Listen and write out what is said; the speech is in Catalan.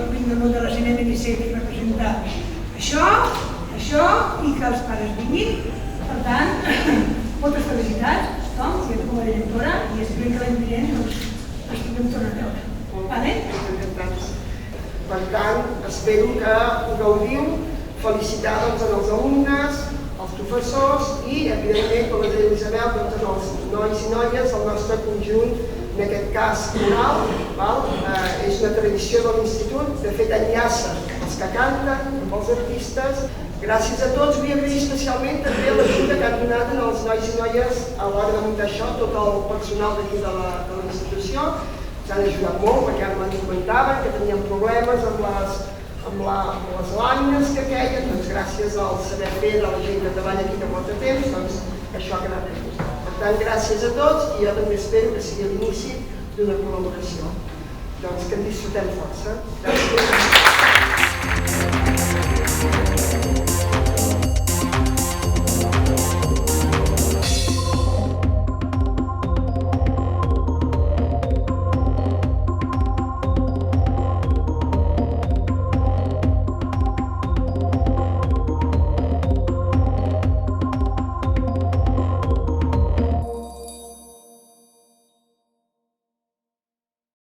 vinc del món de la cinema i sé que representa això i que els pares vinguin. Per tant, moltes felicitats a tothom, i com a directora, i espero que l'any vinent ens puguem tornar a veure. Per tant, espero que ho gaudiu. Felicitar els alumnes, els professors i, evidentment, com ens deia Isabel, els nois i noies del nostre conjunt, en aquest cas coral. És una tradició de l'institut, de fet enllaça els que canten amb els artistes. Gràcies a tots. Vull agrair especialment també l'ajuda que han donat els nois i noies a l'hora de muntar això, tot el personal d'aquí de la institució. Ens han ajudat molt, perquè ara me'n comentaven que tenien problemes amb les làmines que queien. Doncs gràcies al saber fer de la gent que treballa aquí que porta temps, doncs això ha quedat aquí. Per tant, gràcies a tots i jo també espero que sigui l'inici d'una col·laboració. Doncs que en disfrutem força. Gràcies.